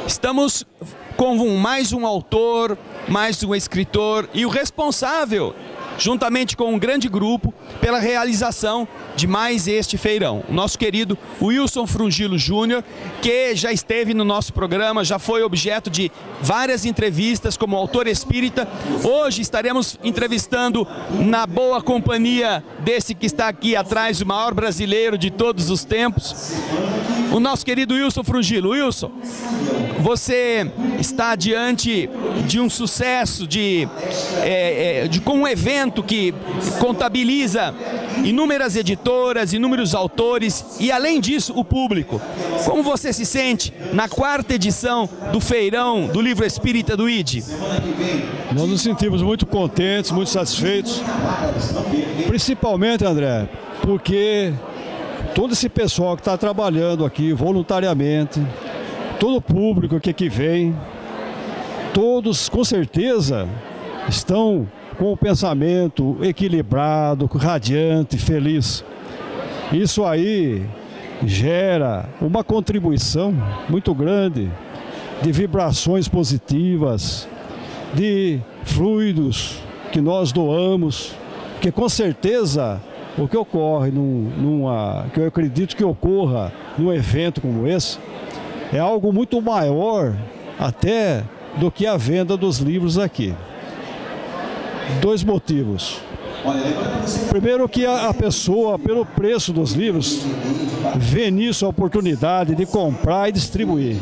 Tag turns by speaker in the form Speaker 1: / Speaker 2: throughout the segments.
Speaker 1: Estamos com mais um autor, mais um escritor e o responsável, juntamente com um grande grupo, pela realização de mais este feirão. O nosso querido Wilson Frungilo Júnior, que já esteve no nosso programa, já foi objeto de várias entrevistas como autor espírita. Hoje estaremos entrevistando na boa companhia desse que está aqui atrás, o maior brasileiro de todos os tempos, o nosso querido Wilson Frungilo. Wilson, você está diante de um sucesso, com um evento que contabiliza inúmeras editoras, inúmeros autores e, além disso, o público. Como você se sente na 4ª edição do Feirão do Livro Espírita do ID?
Speaker 2: Nós nos sentimos muito contentes, muito satisfeitos, principalmente, André, porque todo esse pessoal que está trabalhando aqui voluntariamente, todo o público que aqui vem, todos com certeza estão com o pensamento equilibrado, radiante, feliz. Isso aí gera uma contribuição muito grande de vibrações positivas, de fluidos que nós doamos, que com certeza o que ocorre que eu acredito que ocorra num evento como esse, é algo muito maior até do que a venda dos livros aqui. 2 motivos. Primeiro, que a pessoa, pelo preço dos livros, vê nisso a oportunidade de comprar e distribuir.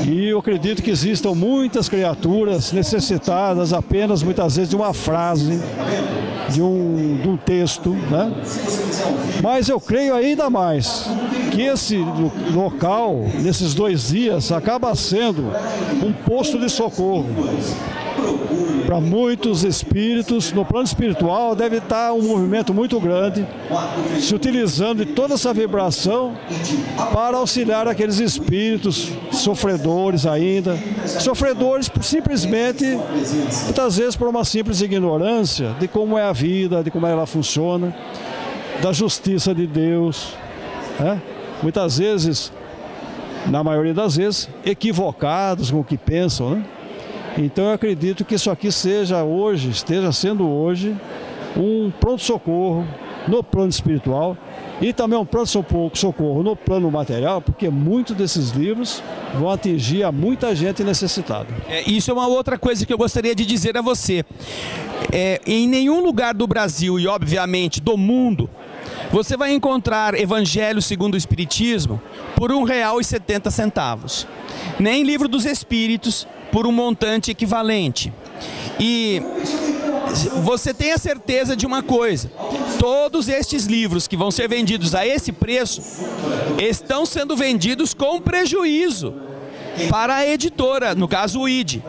Speaker 2: E eu acredito que existam muitas criaturas necessitadas apenas, muitas vezes, de uma frase, de um texto, né? Mas eu creio ainda mais que esse local, nesses 2 dias, acaba sendo um posto de socorro para muitos espíritos. No plano espiritual deve estar um movimento muito grande, se utilizando de toda essa vibração para auxiliar aqueles espíritos sofredores ainda, sofredores simplesmente, muitas vezes por uma simples ignorância de como é a vida, de como ela funciona, da justiça de Deus, né? Muitas vezes, na maioria das vezes, equivocados com o que pensam, né? Então eu acredito que isso aqui esteja sendo hoje um pronto-socorro no plano espiritual e também um pronto-socorro no plano material, porque muitos desses livros vão atingir a muita gente necessitada.
Speaker 1: Isso é uma outra coisa que eu gostaria de dizer a você. Em nenhum lugar do Brasil e, obviamente, do mundo, você vai encontrar Evangelho segundo o Espiritismo por R$ 1,70. Nem Livro dos Espíritos por um montante equivalente. E você tem a certeza de uma coisa: todos estes livros que vão ser vendidos a esse preço estão sendo vendidos com prejuízo para a editora, no caso o ID.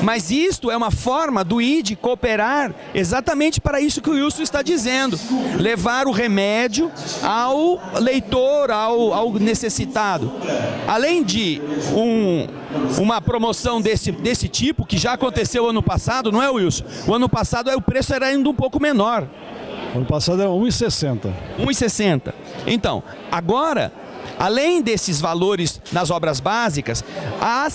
Speaker 1: Mas isto é uma forma do ID cooperar exatamente para isso que o Wilson está dizendo: levar o remédio ao leitor, ao necessitado. Além de uma promoção desse tipo, que já aconteceu ano passado, não é, Wilson? O ano passado o preço era ainda um pouco menor.
Speaker 2: Ano passado era R$ 1,60.
Speaker 1: 1,60. Então, agora, além desses valores nas obras básicas, há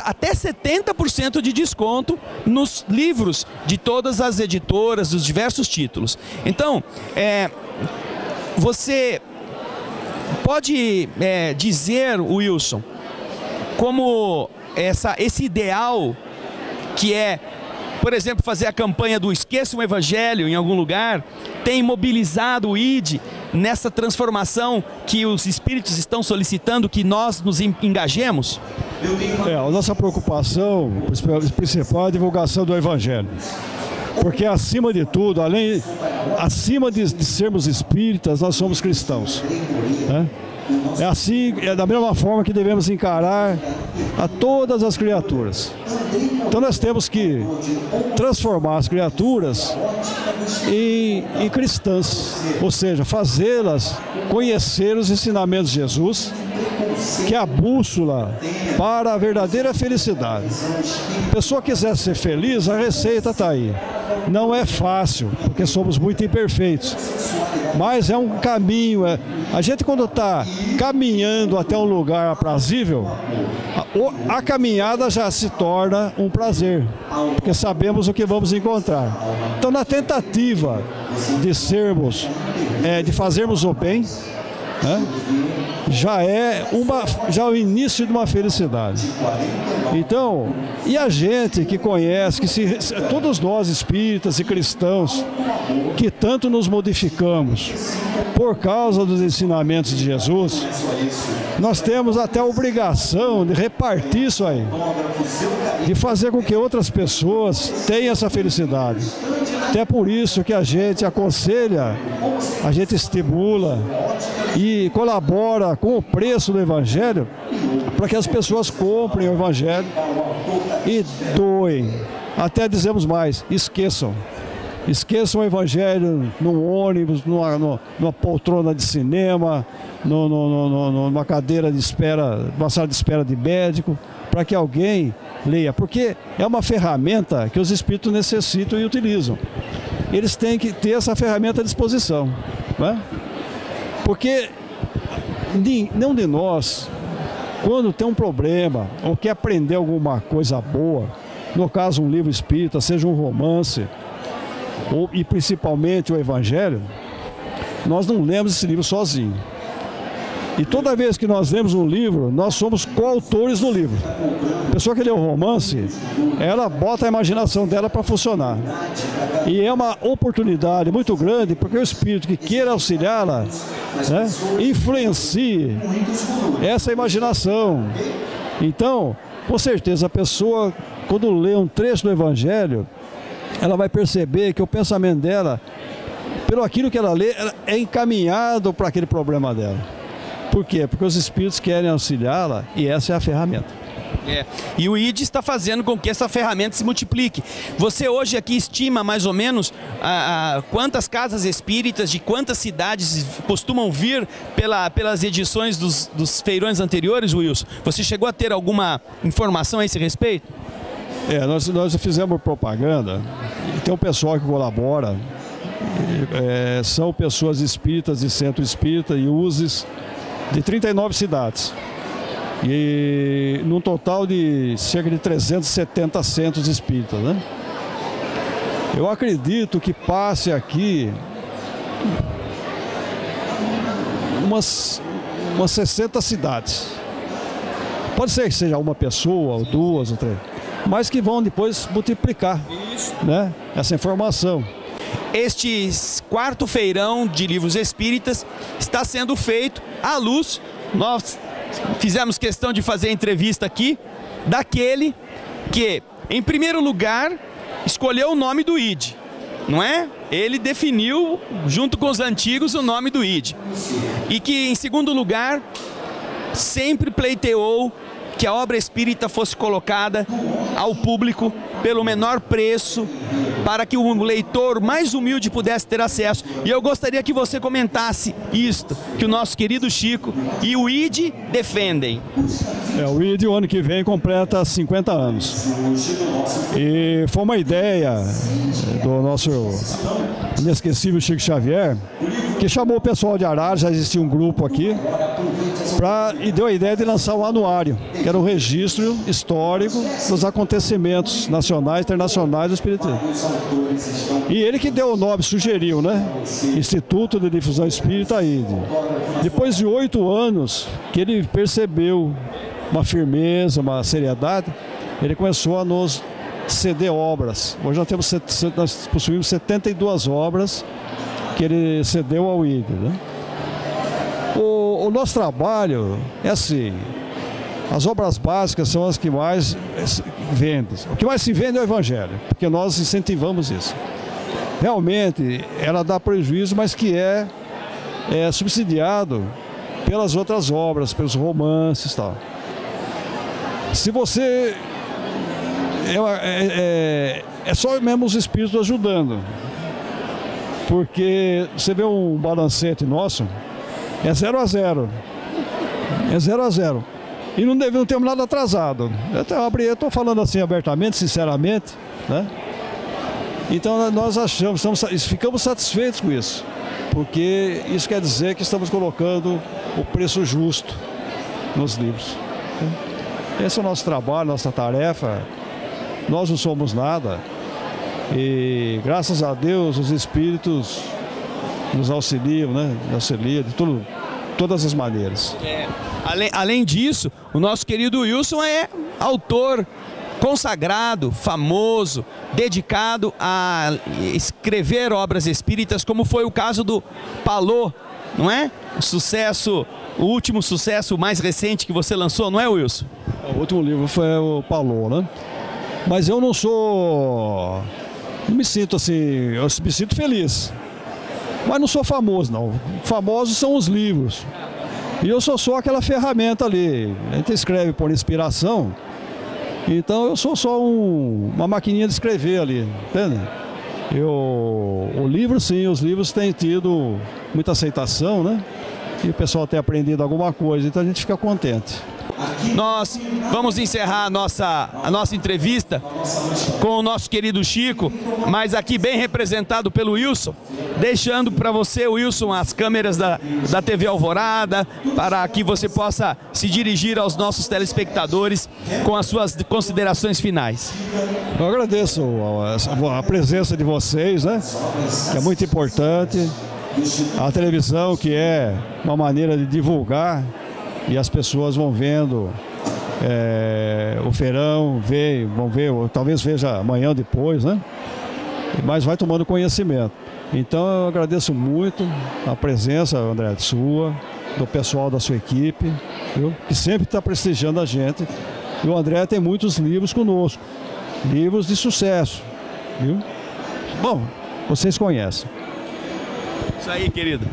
Speaker 1: até 70% de desconto nos livros de todas as editoras, dos diversos títulos. Então, você pode dizer, Wilson, como esse ideal que é, por exemplo, fazer a campanha do Esqueça o Evangelho em algum lugar, tem mobilizado o ID nessa transformação que os espíritos estão solicitando que nós nos engajemos?
Speaker 2: A nossa preocupação principal é a divulgação do Evangelho. Porque acima de tudo, acima de sermos espíritas, nós somos cristãos, né? É da mesma forma que devemos encarar a todas as criaturas. Então nós temos que transformar as criaturas em cristãs, ou seja, fazê-las conhecer os ensinamentos de Jesus, que é a bússola para a verdadeira felicidade. A pessoa quiser ser feliz, a receita está aí. Não é fácil, porque somos muito imperfeitos, mas é um caminho. A gente, quando está caminhando até um lugar aprazível, a caminhada já se torna um prazer, porque sabemos o que vamos encontrar. Então, na tentativa de sermos, de fazermos o bem, né, já é o início de uma felicidade. Então, e a gente que conhece, todos nós espíritas e cristãos, que tanto nos modificamos por causa dos ensinamentos de Jesus, nós temos até a obrigação de repartir isso aí, de fazer com que outras pessoas tenham essa felicidade. Até por isso que a gente aconselha, a gente estimula e colabora com o preço do Evangelho para que as pessoas comprem o Evangelho e doem. Até dizemos mais, esqueçam. Esqueçam o Evangelho num ônibus, numa poltrona de cinema, numa cadeira de espera, numa sala de espera de médico, para que alguém leia. Porque é uma ferramenta que os espíritos necessitam e utilizam. Eles têm que ter essa ferramenta à disposição, né? Porque nenhum de nós, quando tem um problema ou quer aprender alguma coisa boa, no caso um livro espírita, seja um romance, e principalmente o Evangelho, nós não lemos esse livro sozinho. E toda vez que nós lemos um livro, nós somos coautores do livro. A pessoa que lê um romance, ela bota a imaginação dela para funcionar. E é uma oportunidade muito grande, porque o espírito que queira auxiliá-la, né, influencie essa imaginação. Então, com certeza, a pessoa, quando lê um trecho do Evangelho, ela vai perceber que o pensamento dela, pelo aquilo que ela lê, é encaminhado para aquele problema dela. Por quê? Porque os espíritos querem auxiliá-la e essa é a ferramenta.
Speaker 1: E o ID está fazendo com que essa ferramenta se multiplique. Você hoje aqui estima mais ou menos quantas casas espíritas, de quantas cidades costumam vir pelas edições dos feirões anteriores, Wilson? Você chegou a ter alguma informação a esse respeito?
Speaker 2: Nós fizemos propaganda, tem um pessoal que colabora, são pessoas espíritas de centro espírita e uses de 39 cidades. E num total de cerca de 370 centros espíritas, né? Eu acredito que passe aqui umas 60 cidades. Pode ser que seja uma pessoa, ou duas, ou três, mas que vão depois multiplicar, né, essa informação.
Speaker 1: Este 4º feirão de livros espíritas está sendo feito à luz. Nós fizemos questão de fazer a entrevista aqui daquele que, em primeiro lugar, escolheu o nome do ID, não é? Ele definiu, junto com os antigos, o nome do ID. E que, em segundo lugar, sempre pleiteou que a obra espírita fosse colocada ao público pelo menor preço, para que o leitor mais humilde pudesse ter acesso. E eu gostaria que você comentasse isto, que o nosso querido Chico e o ID defendem.
Speaker 2: O ID, o ano que vem, completa 50 anos. E foi uma ideia do nosso inesquecível Chico Xavier, que chamou o pessoal de Araras, já existia um grupo aqui, e deu a ideia de lançar um anuário, que era um registro histórico dos acontecimentos nacionais e internacionais do Espiritismo. E ele que deu o nome, sugeriu, né? Instituto de Difusão Espírita, ID. Depois de 8 anos que ele percebeu uma firmeza, uma seriedade, ele começou a nos ceder obras. Hoje nós possuímos 72 obras que ele cedeu ao ID, né? O nosso trabalho é assim, as obras básicas são as que mais vendem. O que mais se vende é o Evangelho, porque nós incentivamos isso. Realmente, ela dá prejuízo, mas que é subsidiado pelas outras obras, pelos romances e tal. Se você... É só mesmo os espíritos ajudando, porque você vê um balancete nosso, é 0 a 0. É 0 a 0. E não temos nada atrasado. Eu estou falando assim abertamente, sinceramente, né? Então nós ficamos satisfeitos com isso, porque isso quer dizer que estamos colocando o preço justo nos livros. Esse é o nosso trabalho, nossa tarefa. Nós não somos nada. E graças a Deus os espíritos nos auxiliam, né? Nos auxiliam de todas as maneiras.
Speaker 1: Além disso, o nosso querido Wilson é autor consagrado, famoso, dedicado a escrever obras espíritas, como foi o caso do Palô, não é? O último sucesso, o mais recente que você lançou, não é, Wilson?
Speaker 2: O último livro foi o Palô, né? Mas eu não me sinto assim, eu me sinto feliz. Mas não sou famoso, não. Famosos são os livros. E eu sou só aquela ferramenta ali. A gente escreve por inspiração. Então eu sou só uma maquininha de escrever ali, entende? O livro, sim, os livros têm tido muita aceitação, né? E o pessoal tem aprendido alguma coisa, então a gente fica contente.
Speaker 1: Nós vamos encerrar a nossa entrevista com o nosso querido Chico, mas aqui bem representado pelo Wilson, deixando para você, Wilson, as câmeras da TV Alvorada, para que você possa se dirigir aos nossos telespectadores com as suas considerações finais.
Speaker 2: Eu agradeço a presença de vocês, né? Que é muito importante. A televisão, que é uma maneira de divulgar, e as pessoas vão vendo o feirão, vão ver, talvez veja amanhã ou depois, né? Mas vai tomando conhecimento. Então eu agradeço muito a presença, André, sua, do pessoal da sua equipe, viu? Que sempre está prestigiando a gente. E o André tem muitos livros conosco, livros de sucesso, viu? Bom, vocês conhecem.
Speaker 1: Isso aí, querido.